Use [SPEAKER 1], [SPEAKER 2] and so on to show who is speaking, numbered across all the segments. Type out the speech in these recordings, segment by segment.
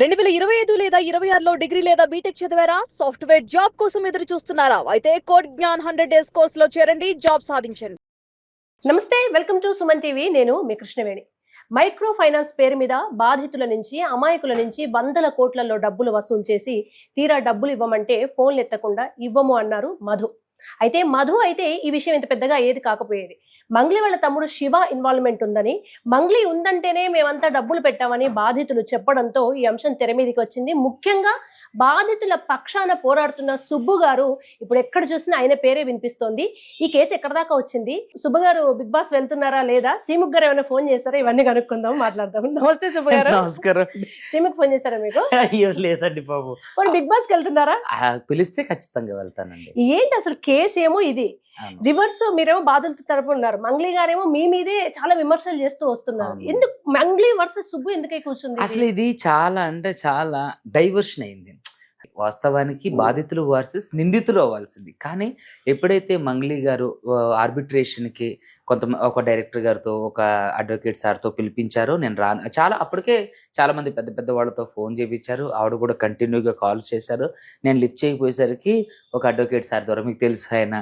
[SPEAKER 1] 2025 లేదా 26లో డిగ్రీ లేదా బీటెక్ చదివారా? సాఫ్ట్‌వేర్ జాబ్ కోసం ఎదురు చూస్తున్నారా? అయితే కోడ్ జ్ఞాన్ 100 డేస్ కోర్సులో చేరండి, జాబ్ సాధించండి.
[SPEAKER 2] నమస్తే, వెల్కమ్ టు సుమన్ టీవీ. నేను మీ కృష్ణవేణి. మైక్రో ఫైనాన్స్ పేరు మీద బాధితుల నుంచి, అమాయకుల నుంచి వందల కోట్లలో డబ్బులు వసూలు చేసి తీరా డబ్బులు ఇవ్వమంటే ఫోన్లు ఎత్తకుండా ఇవ్వము అన్నారు మధు. అయితే మధు అయితే ఈ విషయం ఇంత పెద్దగా ఏది కాకపోయేది. మంగ్లీ వాళ్ళ తమ్ముడు శివ ఇన్వాల్వ్మెంట్ ఉందని, మంగ్లీ ఉందంటేనే మేమంతా డబ్బులు పెట్టామని బాధితులు చెప్పడంతో ఈ అంశం తెర మీదకి వచ్చింది. ముఖ్యంగా బాధితుల పక్షాన పోరాడుతున్న సుబ్బు గారు ఇప్పుడు ఎక్కడ చూసినా ఆయన పేరే వినిపిస్తోంది. ఈ కేసు ఎక్కడ దాకా వచ్చింది, సుబ్బు గారు బిగ్ బాస్ వెళ్తున్నారా లేదా, శ్రీముఖ్ గారు ఏమైనా ఫోన్ చేస్తారా, ఇవన్నీ కనుక్కుందాం, మాట్లాడదాం. నమస్తే సుబ్బు గారు.
[SPEAKER 3] నమస్కారం.
[SPEAKER 2] శ్రీముఖ్ ఫోన్ చేశారా మీకు?
[SPEAKER 3] అయ్యో లేదండి బాబు.
[SPEAKER 2] బిగ్ బాస్ కి వెళ్తున్నారా?
[SPEAKER 3] పిలిస్తే ఖచ్చితంగా వెళ్తానండి.
[SPEAKER 2] ఏంటి అసలు కేసు ఏమో ఇది, రివర్స్ మీరేమో బాధితుల తరపు ఉన్నారు, మంగ్లీ గారేమో మీ మీదే చాలా విమర్శలు చేస్తూ వస్తున్నారు. ఎందుకు మంగ్లీ వర్సెస్ సుబ్బు ఎందుకై కూర్చుంది?
[SPEAKER 3] అసలు ఇది చాలా అంటే చాలా డైవర్షన్ అయింది. వాస్తవానికి బాధితులు వర్సెస్ నిందితులు అవ్వాల్సింది. కానీ ఎప్పుడైతే మంగ్లీ గారు ఆర్బిట్రేషన్ కి ఒక డైరెక్టర్ గారితో, ఒక అడ్వకేట్ సార్తో పిలిపించారో నేను రాను, అప్పటికే చాలా మంది పెద్ద పెద్ద వాళ్ళతో ఫోన్ చేయించారు. ఆవిడ కూడా కంటిన్యూగా కాల్స్ చేశారు. నేను లిఫ్ట్ చేయకపోయేసరికి ఒక అడ్వకేట్ సార్ ద్వారా, మీకు తెలుసు ఆయన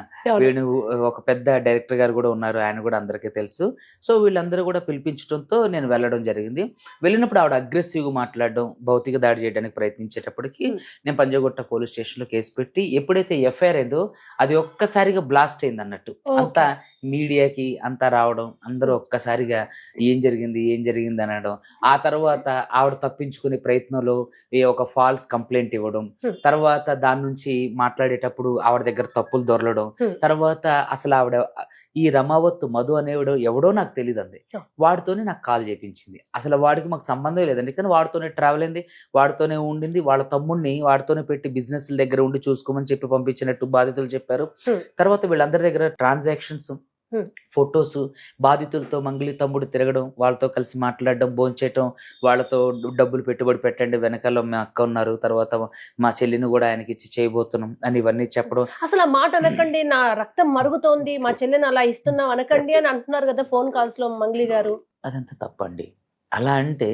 [SPEAKER 3] వేణు, ఒక పెద్ద డైరెక్టర్ గారు కూడా ఉన్నారు, ఆయన కూడా అందరికీ తెలుసు. సో వీళ్ళందరూ కూడా పిలిపించడంతో నేను వెళ్ళడం జరిగింది. వెళ్ళినప్పుడు ఆవిడ అగ్రెసివ్గా మాట్లాడడం, భౌతిక దాడి చేయడానికి ప్రయత్నించేటప్పటికి నేను పంజగుట్ట పోలీస్ స్టేషన్లో కేసు పెట్టి, ఎప్పుడైతే ఎఫ్ఐఆర్ అయిందో అది ఒక్కసారిగా బ్లాస్ట్ అయింది అన్నట్టు. అంతా మీడియాకి అంతా రావడం, అందరూ ఒక్కసారిగా ఏం జరిగింది అనడం. ఆ తర్వాత ఆవిడ తప్పించుకునే ప్రయత్నంలో ఒక ఫాల్స్ కంప్లైంట్ ఇవ్వడం, తర్వాత దాని నుంచి మాట్లాడేటప్పుడు ఆవిడ దగ్గర తప్పులు దొరలడం, తర్వాత అసలు ఆవిడ ఈ రమావత్ మధు అనేవాడు ఎవడో నాకు తెలియదు అండి, వాడితోనే నాకు కాల్ చేయించింది. అసలు వాడికి మాకు సంబంధం లేదండి, కానీ వాడితోనే ట్రావెల్ అయింది, వాడితోనే ఉండింది. వాళ్ళ తమ్ముడిని వాడితోనే పెట్టి బిజినెస్ దగ్గర ఉండి చూసుకోమని చెప్పి పంపించినట్టు బాధితులు చెప్పారు. తర్వాత వీళ్ళందరి దగ్గర ట్రాన్సాక్షన్స్, ఫొటోస్, బాధితులతో మంగ్లీ తమ్ముడు తిరగడం, వాళ్ళతో కలిసి మాట్లాడడం, భోంచేయటం, వాళ్ళతో డబ్బులు పెట్టుబడి పెట్టండి, వెనకాల మా అక్క ఉన్నారు, తర్వాత మా చెల్లిని కూడా ఆయనకి ఇచ్చి చేయబోతున్నాం అని ఇవన్నీ చెప్పడం.
[SPEAKER 2] అసలు ఆ మాట అనకండి, నా రక్తం మరుగుతోంది, మా చెల్లిని అలా ఇస్తున్నాం అనకండి అని అంటున్నారు కదా ఫోన్ కాల్స్ లో మంగ్లీ గారు.
[SPEAKER 3] అదంతా తప్పండి. అలా అంటే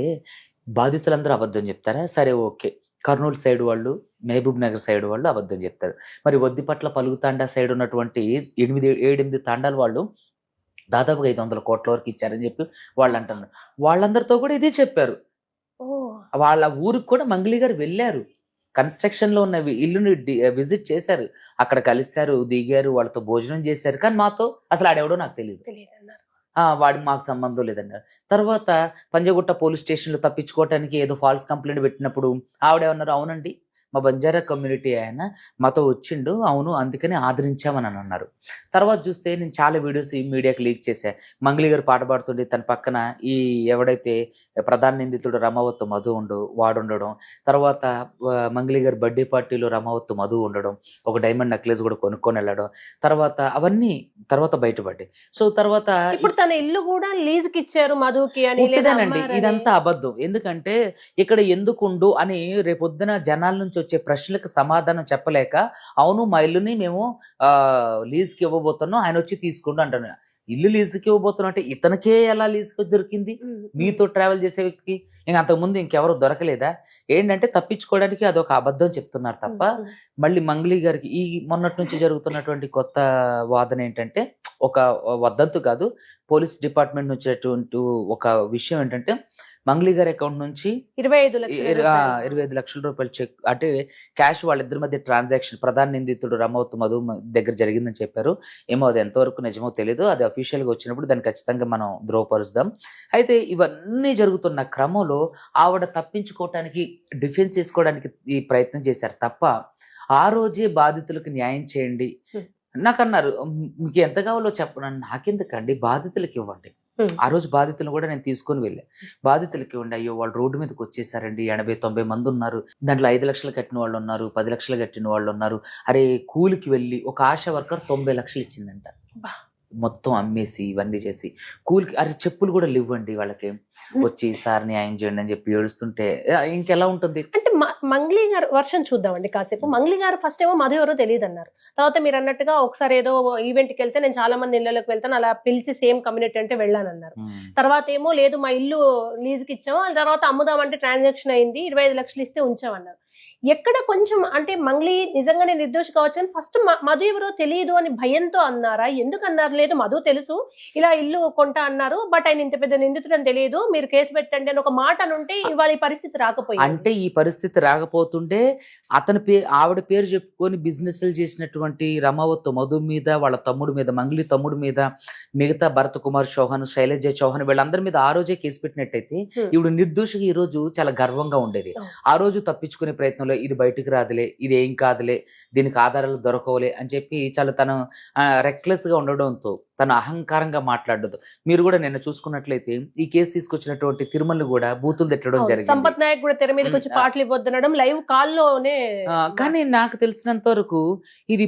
[SPEAKER 3] బాధితులందరూ అబద్ధం చెప్తారా? సరే, ఓకే. కర్నూలు సైడ్ వాళ్ళు, మహబూబ్ నగర్ సైడ్ వాళ్ళు అబద్ధం చెప్తారు. మరి వద్దిపట్ల పలుగుతాండా సైడ్ ఉన్నటువంటి 7-8 తాండాల వాళ్ళు దాదాపుగా 500 కోట్ల వరకు ఇచ్చారని చెప్పి వాళ్ళు అంటున్నారు. వాళ్ళందరితో కూడా ఇదే చెప్పారు. వాళ్ళ ఊరికి కూడా మంగ్లీ గారు వెళ్ళారు, కన్స్ట్రక్షన్ లో ఉన్న ఇల్లుని విజిట్ చేశారు, అక్కడ కలిశారు, దిగారు, వాళ్ళతో భోజనం చేశారు. కానీ మాతో అసలు ఆడెవడో నాకు తెలియదు, వాడి మాకు సంబంధం లేదన్నారు. తర్వాత పంజగుట్ట పోలీస్ స్టేషన్లో తప్పించుకోవటానికి ఏదో ఫాల్స్ కంప్లైంట్ పెట్టినప్పుడు ఆవిడేమన్నారు, అవునండి మా బంజారా కమ్యూనిటీ ఆయన మాతో వచ్చిండు, అవును అందుకని ఆదరించామని అన్నారు. తర్వాత చూస్తే నేను చాలా వీడియోస్ ఈ మీడియాకి లీక్ చేశా. మంగ్లీ గారు పాట పాడుతుండే తన పక్కన ఈ ఎవడైతే ప్రధాన నిందితుడు రమావత్ మధు వాడు ఉండడం, తర్వాత మంగ్లీ గారు బర్త్డే పార్టీలో రమావత్ మధు ఉండడం, ఒక డైమండ్ నెక్లెస్ కూడా కొనుక్కొని వెళ్ళడం, తర్వాత అవన్నీ తర్వాత బయటపడ్డాయి. సో తర్వాత
[SPEAKER 2] ఇప్పుడు తన ఇల్లు కూడా లీజ్ కి ఇచ్చారు మధుకి అని.
[SPEAKER 3] ఇదంతా అబద్ధం. ఎందుకంటే ఇక్కడ ఎందుకుండు అని రేపొద్దున జనాల నుంచి వచ్చే ప్రశ్నలకు సమాధానం చెప్పలేక, అవును మా ఇల్లుని మేము లీజ్కి ఇవ్వబోతున్నాం, ఆయన వచ్చి తీసుకుంటూ అంటాను. ఇల్లు లీజుకి ఇవ్వబోతున్నా అంటే ఇతనికే ఎలా లీజుకి దొరికింది? మీతో ట్రావెల్ చేసే వ్యక్తికి అంతకుముందు ఇంకెవరు దొరకలేదా? ఏంటంటే తప్పించుకోవడానికి అదొక అబద్ధం చెప్తున్నారు తప్ప. మళ్ళీ మంగ్లీ గారికి ఈ మొన్నటి నుంచి జరుగుతున్నటువంటి కొత్త వాదన ఏంటంటే, ఒక వదంతు కాదు, పోలీస్ డిపార్ట్మెంట్ నుంచి ఒక విషయం ఏంటంటే, మంగ్లీ గారి అకౌంట్ నుంచి 25 లక్షల రూపాయలు చెక్, అంటే క్యాష్ వాళ్ళిద్దరి మధ్య ట్రాన్సాక్షన్ ప్రధాన నిందితుడు రమావత్ మధు దగ్గర జరిగిందని చెప్పారు. ఏమో అది ఎంతవరకు నిజమో తెలియదు, అది అఫీషియల్ గా వచ్చినప్పుడు దాన్ని ఖచ్చితంగా మనం ధృవపరుస్తాం. అయితే ఇవన్నీ జరుగుతున్న క్రమంలో ఆవిడ తప్పించుకోవటానికి, డిఫెన్స్ చేసుకోవడానికి ఈ ప్రయత్నం చేశారు తప్ప, ఆ రోజే బాధితులకు న్యాయం చేయండి నాకు అన్నారు. మీకు ఎంత కావాలో చెప్పండి, నాకెందుకండి, బాధితులకి ఇవ్వండి. ఆ రోజు బాధితులను కూడా నేను తీసుకొని వెళ్ళా. బాధితులకి ఇవ్వండి, అయ్యో వాళ్ళు రోడ్డు మీదకి వచ్చేసారండి, 80-90 మంది ఉన్నారు, దాంట్లో 5 లక్షలు కట్టిన వాళ్ళు ఉన్నారు, 10 లక్షలు కట్టిన వాళ్ళు ఉన్నారు. అరే కూలికి వెళ్ళి ఒక ఆశా వర్కర్ 90 లక్షలు ఇచ్చిందంట, మొత్తం అమ్మేసి ఇవన్నీ చేసి కూలికి. అరే చెప్పులు కూడా ఇవ్వండి వాళ్ళకి, వచ్చి సార్ న్యాయం చేయండి అని చెప్పి ఏడుస్తుంటే ఇంకెలా ఉంటుంది?
[SPEAKER 2] అంటే మంగ్లీ గారు వర్షన్ చూద్దామండి కాసేపు. మంగ్లీ గారు ఫస్ట్ ఏమో మధు ఎవరో తెలియదు అన్నారు. తర్వాత మీరు అన్నట్టుగా ఒకసారి ఏదో ఈవెంట్కి వెళ్తే నేను చాలా మంది ఇళ్ళలోకి వెళ్తాను, అలా పిలిచి సేమ్ కమ్యూనిటీ అంటే వెళ్ళానన్నారు. తర్వాత ఏమో లేదు మా ఇల్లు లీజుకి ఇచ్చాము, ఆ తర్వాత అమ్ముదామంటే ట్రాన్సాక్షన్ అయింది, 25 లక్షలు ఇస్తే ఉంచామన్నారు. ఎక్కడ కొంచెం అంటే మంగ్లీ నిజంగానే నిర్దోషి కావచ్చు అని ఫస్ట్ మధు ఎవరో తెలియదు అని భయంతో అన్నారా? ఎందుకు అన్నారు? లేదు మధు తెలుసు, ఇలా ఇల్లు కొంటా అన్నారు, బట్ ఆయన ఇంత పెద్ద నిందితుడు అని తెలియదు, మీరు కేసు పెట్టండి అని ఒక మాట అనుంటే ఇవాళ ఈ పరిస్థితి రాకపోయింది.
[SPEAKER 3] అంటే ఈ పరిస్థితి రాకపోతుంటే ఆవిడ పేరు చెప్పుకొని బిజినెస్లు చేసినటువంటి రమావత్ మధు మీద, వాళ్ళ తమ్ముడు మీద, మంగ్లీ తమ్ముడు మీద, మిగతా భరత్ కుమార్ చౌహాన్, శైలజ చౌహాన్ వీళ్ళందరి మీద ఆ రోజే కేసు పెట్టినట్టయితే ఇప్పుడు నిర్దోషిగా ఈ రోజు చాలా గర్వంగా ఉండేది. ఆ రోజు తప్పించుకునే ప్రయత్నంలో ఇది బయటికి రాదులే, ఇది ఏం కాదులే, దీనికి ఆధారాలు దొరకవులే అని చెప్పి చాలా తను రెక్లెస్ గా ఉండడంతో తను అహంకారంగా మాట్లాడదు. మీరు కూడా నిన్న చూసుకున్నట్లయితే ఈ కేసు తీసుకొచ్చినటువంటి తిరుమల కూడా బూతులు తిట్టడం జరిగింది.
[SPEAKER 2] సంపత్ నాయక్ కూడా తెర మీదకి వచ్చి పాటలు ఇవ్వద్దనడం లైవ్ కాల్లోనే.
[SPEAKER 3] కానీ నాకు తెలిసినంత వరకు ఇది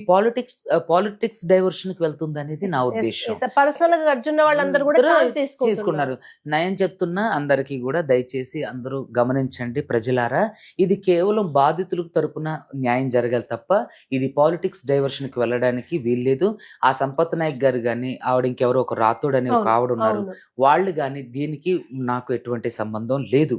[SPEAKER 3] పాలిటిక్స్ డైవర్షన్ కి వెళ్తుంది అనేది నా ఉద్దేశం.
[SPEAKER 2] పర్సనల్ గా అర్జున వాళ్ళందరూ కూడా
[SPEAKER 3] తీసుకున్నారు. నయం చెప్తున్నా అందరికీ కూడా దయచేసి అందరూ గమనించండి ప్రజలారా, ఇది కేవలం బాధితులకు తరపున న్యాయం జరగాలి తప్ప ఇది పాలిటిక్స్ డైవర్షన్ కి వెళ్ళడానికి వీల్లేదు. ఆ సంపత్ నాయక్ గారు గాని, ఆవిడ ఇంకెవరో ఒక రాథోడ్ అనే ఒక ఆవిడ ఉన్నారు, వాళ్ళు గాని దీనికి నాకు ఎటువంటి సంబంధం లేదు.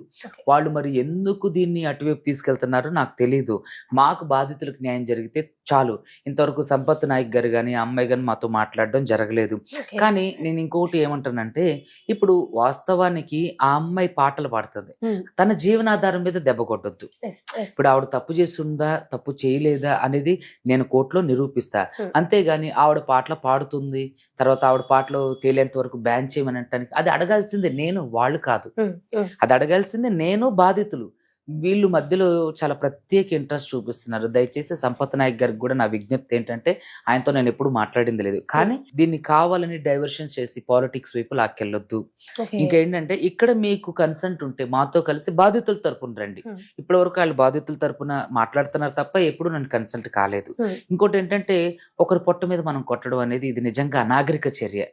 [SPEAKER 3] వాళ్ళు మరి ఎందుకు దీన్ని అటువైపు తీసుకెళ్తున్నారో నాకు తెలియదు. మాకు బాధితులకు న్యాయం జరిగితే చాలు. ఇంతవరకు సంపత్ నాయక్ గారు కానీ అమ్మాయి గాని మాతో మాట్లాడడం జరగలేదు. కానీ నేను ఇంకొకటి ఏమంటానంటే, ఇప్పుడు వాస్తవానికి ఆ అమ్మాయి పాటలు పాడుతుంది, తన జీవనాధారం మీద దెబ్బ కొట్టొద్దు. ఇప్పుడు ఆవిడ తప్పు చేస్తుందా తప్పు చేయలేదా అనేది నేను కోర్టులో నిరూపిస్తా. అంతేగాని ఆవిడ పాటలు పాడుతుంది, తర్వాత ఆవిడ పాటలు తేలేంత వరకు బ్యాన్ చేయమని అంటానికి అది అడగాల్సిందే నేను, వాళ్ళు కాదు. అది అడగాల్సిందే నేను, బాధితులు. వీళ్ళు మధ్యలో చాలా ప్రత్యేక ఇంట్రెస్ట్ చూపిస్తున్నారు. దయచేసి సంపత్ నాయక్ గారికి కూడా నా విజ్ఞప్తి ఏంటంటే, ఆయనతో నేను ఎప్పుడు మాట్లాడింది లేదు, కానీ దీన్ని కావాలని డైవర్షన్స్ చేసి పాలిటిక్స్ వైపు లాక్కెళ్ళొద్దు. ఇంకేంటంటే, ఇక్కడ మీకు కన్సెంట్ ఉంటే మాతో కలిసి బాధితుల తరపున రండి. ఇప్పటి వరకు వాళ్ళు బాధితుల తరపున మాట్లాడుతున్నారు తప్ప ఎప్పుడు నన్ను కన్సెంట్ కాలేదు. ఇంకోటి ఏంటంటే, ఒకరి పొట్ట మీద మనం కొట్టడం అనేది ఇది నిజంగా అనాగరిక చర్య.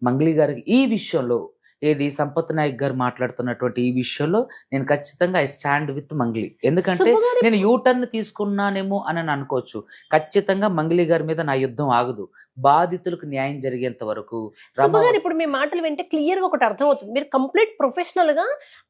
[SPEAKER 3] మంగ్లీ గారికి ఈ విషయంలో ఏది సంపత్ నాయక్ గారు మాట్లాడుతున్నటువంటి ఈ విషయంలో నేను ఖచ్చితంగా ఐ స్టాండ్ విత్ మంగ్లీ. ఎందుకంటే నేను యూటర్న్ తీసుకున్నానేమో అని అనుకోవచ్చు, ఖచ్చితంగా మంగ్లీ గారి మీద నా యుద్ధం ఆగదు. బాధితులకు న్యాయం జరిగేంత వరకు.
[SPEAKER 2] ఇప్పుడు మీ మాటలు వింటే క్లియర్ గా ఒకటి అర్థం అవుతుంది, మీరు కంప్లీట్ ప్రొఫెషనల్ గా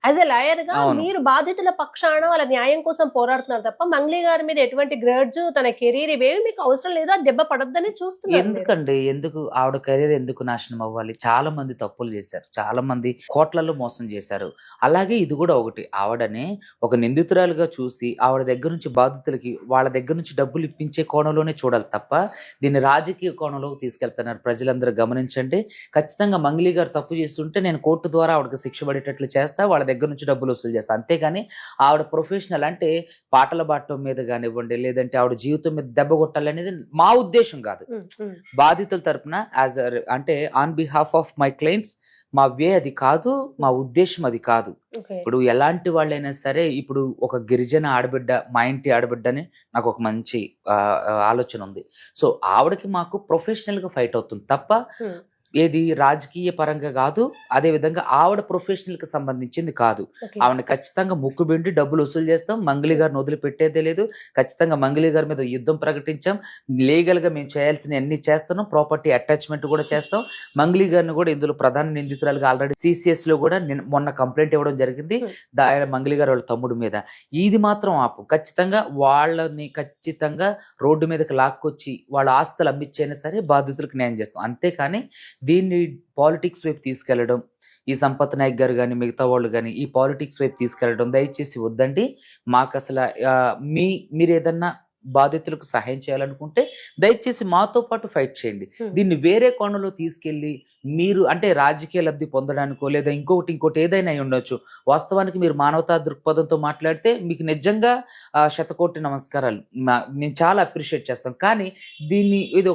[SPEAKER 2] యాజ్ ఎ లాయర్ గా మీరు బాధితుల పక్షాన వాళ్ళ న్యాయం కోసం పోరాడుతున్నారు తప్ప మంగ్లీ గారి మీద ఎటువంటి గ్రేడ్స్, తన కెరీర్ ఇవేవి మీకు అవసరం లేదు, అది దెబ్బ పడొద్దని చూస్తున్నారు.
[SPEAKER 3] ఎందుకండి, ఎందుకు ఆవిడ కెరీర్ ఎందుకు నాశనం అవ్వాలి? చాలా మంది తప్పులు చేశారు, చాలా మంది కోట్లలో మోసం చేశారు. అలాగే ఇది కూడా ఒకటి. ఆవిడని ఒక నిందితురాలుగా చూసి ఆవిడ దగ్గర నుంచి బాధితులకి వాళ్ళ దగ్గర నుంచి డబ్బులు ఇప్పించే కోణంలోనే చూడాలి తప్ప దీన్ని రాజకీయ కోణంలోకి తీసుకెళ్తున్నారు. ప్రజలందరూ గమనించండి. ఖచ్చితంగా మంగ్లీ గారు తప్పు చేస్తుంటే నేను కోర్టు ద్వారా ఆవిడకి శిక్ష పడేటట్లు చేస్తా, వాళ్ళ దగ్గర నుంచి డబ్బులు వసూలు చేస్తా. అంతేగాని ఆవిడ ప్రొఫెషనల్ అంటే పాటల బాటం మీద కానివ్వండి, లేదంటే ఆవిడ జీవితం మీద దెబ్బ కొట్టాలనేది మా ఉద్దేశం కాదు. బాధితుల తరపున అంటే on behalf of my clients మా వే అది కాదు, మా ఉద్దేశం అది కాదు. ఇప్పుడు ఎలాంటి వాళ్ళైనా సరే, ఇప్పుడు ఒక గిరిజన ఆడబిడ్డ, మా ఇంటి ఆడబిడ్డని నాకు ఒక మంచి ఆలోచన ఉంది. సో ఆవిడకి మాకు ప్రొఫెషనల్ గా ఫైట్ అవుతుంది తప్ప ఏది రాజకీయ పరంగా కాదు. అదే విధంగా ఆవిడ ప్రొఫెషనల్ కి సంబంధించింది కాదు. ఆవిడని ఖచ్చితంగా ముక్కుబిండి డబ్బులు వసూలు చేస్తాం. మంగ్లీ గారిని వదిలిపెట్టేదే లేదు. ఖచ్చితంగా మంగ్లీ గారి మీద యుద్ధం ప్రకటించాం. లీగల్ గా మేము చేయాల్సిన అన్ని చేస్తున్నాం. ప్రాపర్టీ అటాచ్మెంట్ కూడా చేస్తాం. మంగ్లీ గారిని కూడా ఇందులో ప్రధాన నిందితురాలుగా ఆల్రెడీ సిసిఎస్ లో కూడా మొన్న కంప్లైంట్ ఇవ్వడం జరిగింది మంగ్లీ గారు వాళ్ళ తమ్ముడు మీద. ఇది మాత్రం ఆపు. ఖచ్చితంగా వాళ్ళని ఖచ్చితంగా రోడ్డు మీదకి లాక్కొచ్చి వాళ్ళ ఆస్తులు అమ్మిచ్చైనా సరే బాధితులకు న్యాయం చేస్తాం. అంతేకాని దీన్ని పాలిటిక్స్ వైపు తీసుకెళ్లడం, ఈ సంపత్ నాయక్ గారు కానీ మిగతా వాళ్ళు కానీ ఈ పాలిటిక్స్ వైపు తీసుకెళ్లడం దయచేసి వద్దండి. మాకు అసలు మీరు ఏదన్నా బాధితులకు సహాయం చేయాలనుకుంటే దయచేసి మాతో పాటు ఫైట్ చేయండి. దీన్ని వేరే కోణంలో తీసుకెళ్లి మీరు అంటే రాజకీయ లబ్ధి పొందడానికో లేదా ఇంకోటి ఏదైనా ఉండొచ్చు. వాస్తవానికి మీరు మానవతా దృక్పథంతో మాట్లాడితే మీకు నిజంగా శతకోటి నమస్కారాలు, నేను చాలా అప్రిషియేట్ చేస్తాను. కానీ దీన్ని ఇది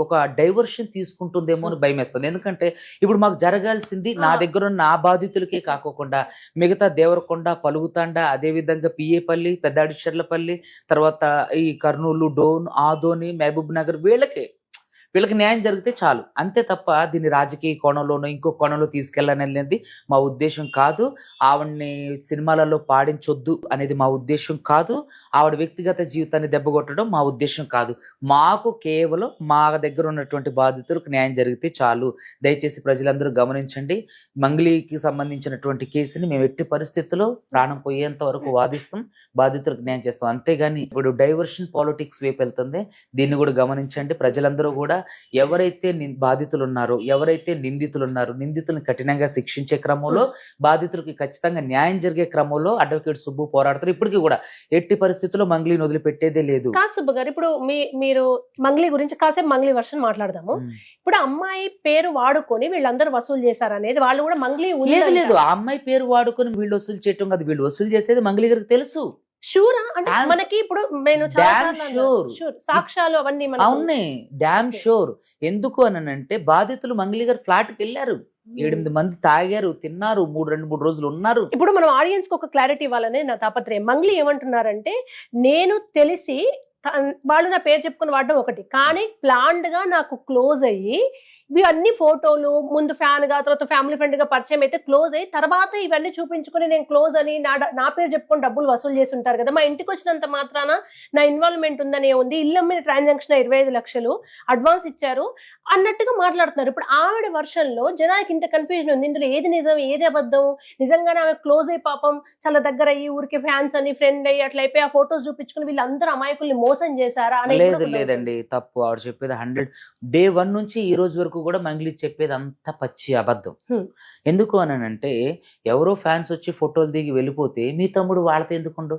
[SPEAKER 3] ఒక డైవర్షన్ తీసుకుంటుందేమో అని భయం వేస్తుంది. ఎందుకంటే ఇప్పుడు మాకు జరగాల్సింది నా దగ్గర ఉన్న నా బాధితులకే కాకోకుండా మిగతా దేవరకొండ, పలుగుతాండ, అదేవిధంగా పిఏపల్లి, పెద్దాడిచర్లపల్లి, తర్వాత ఈ కర్నూలు, డోన్, ఆదోని, మహబూబ్ నగర్ వీళ్ళకే వీళ్ళకి న్యాయం జరిగితే చాలు, అంతే తప్ప దీన్ని రాజకీయ కోణంలోనో ఇంకో కోణంలో తీసుకెళ్ళాలనేది మా ఉద్దేశం కాదు. ఆవిడ్ని సినిమాలలో పాడించొద్దు అనేది మా ఉద్దేశం కాదు. ఆవిడ వ్యక్తిగత జీవితాన్ని దెబ్బకొట్టడం మా ఉద్దేశం కాదు. మాకు కేవలం మా దగ్గర ఉన్నటువంటి బాధితులకు న్యాయం జరిగితే చాలు. దయచేసి ప్రజలందరూ గమనించండి. మంగ్లీకి సంబంధించినటువంటి కేసుని మేము ఎట్టి పరిస్థితుల్లో ప్రాణం పోయేంత వరకు వాదిస్తాం, బాధితులకు న్యాయం చేస్తాం. అంతేగాని ఇప్పుడు డైవర్షన్ పాలిటిక్స్ వైపు వెళ్తుంది, దీన్ని కూడా గమనించండి. ప్రజలందరూ కూడా ఎవరైతే బాధితులు ఉన్నారో, ఎవరైతే నిందితులు ఉన్నారో, నిందితులను కఠినంగా శిక్షించే క్రమంలో, బాధితులకి ఖచ్చితంగా న్యాయం జరిగే క్రమంలో అడ్వకేట్ సుబ్బు పోరాడతారు. ఇప్పటికీ కూడా ఎట్టి పరిస్థితుల్లో మంగ్లీని వదిలిపెట్టేదే లేదు.
[SPEAKER 2] కాదు సుబ్బు గారు, ఇప్పుడు మీరు మంగ్లీ గురించి కాసేపు మంగ్లీ వర్షన్ మాట్లాడదాము. ఇప్పుడు అమ్మాయి పేరు వాడుకొని వీళ్ళందరూ వసూలు చేశారు అనేది, వాళ్ళు కూడా మంగ్లీ
[SPEAKER 3] లేదు లేదు, ఆ అమ్మాయి పేరు వాడుకొని వీళ్ళు వసూలు చేయటం కాదు, వీళ్ళు వసూలు చేసేది మంగ్లీ గారికి తెలుసు.
[SPEAKER 2] షూరా అంటే మనకి ఇప్పుడు నేను సాక్ష్యాలు అవన్నీ
[SPEAKER 3] అవునే డామ్ షూర్. ఎందుకు అనంటే బాధితులు మంగ్లీ గారు ఫ్లాట్ కి వెళ్ళారు, 8 మంది తాగారు, తిన్నారు, 2-3 రోజులు ఉన్నారు.
[SPEAKER 2] ఇప్పుడు మనం ఆడియన్స్ కి ఒక క్లారిటీ ఇవ్వాలనే నా తాపత్రయం. మంగ్లీ ఏమంటున్నారంటే, నేను తెలిసి వాళ్ళు నా పేరు చెప్పుకుని వాడడం ఒకటి, కానీ ప్లాన్డ్ గా నాకు క్లోజ్ అయ్యి ఇవన్నీ ఫోటోలు ముందు ఫ్యాన్ గా తర్వాత ఫ్యామిలీ ఫ్రెండ్ గా పరిచయం అయితే క్లోజ్ అయ్యి తర్వాత ఇవన్నీ చూపించుకుని నేను క్లోజ్ అని నా పేరు చెప్పుకొని డబ్బులు వసూలు చేసి ఉంటారు కదా, మా ఇంటికి వచ్చినంత మాత్రాన నా ఇన్వాల్వ్మెంట్ ఉందనే ఉంది, ఇల్లు అమ్మిన ట్రాన్సాక్షన్ 25 లక్షలు అడ్వాన్స్ ఇచ్చారు అన్నట్టుగా మాట్లాడుతున్నారు. ఇప్పుడు ఆవిడ వర్షన్ లో జనానికి ఇంత కన్ఫ్యూజన్ ఉంది, ఇందులో ఏది నిజం ఏది అబద్ధం, నిజంగానే ఆమె క్లోజ్ అయ్యి పాపం చాలా దగ్గర అయ్యి ఊరికి ఫ్యాన్స్ అని ఫ్రెండ్ అయ్యి అట్లా అయిపోయి ఆ ఫొటోస్ చూపించుకుని వీళ్ళందరూ అమాయకుల్ని మోసం చేశారా అనేది
[SPEAKER 3] లేదు లేదండి, తప్పు. ఆవిడ చెప్పేది 100 డే 1 నుంచి ఈ రోజు వరకు కూడా మంగ్లీ చెప్పేది అంత పచ్చి అబద్ధం. ఎందుకు అనంటే, ఎవరో ఫ్యాన్స్ వచ్చి ఫోటోలు దిగి వెళ్ళిపోతే మీ తమ్ముడు వాళ్ళతో ఎందుకుండు,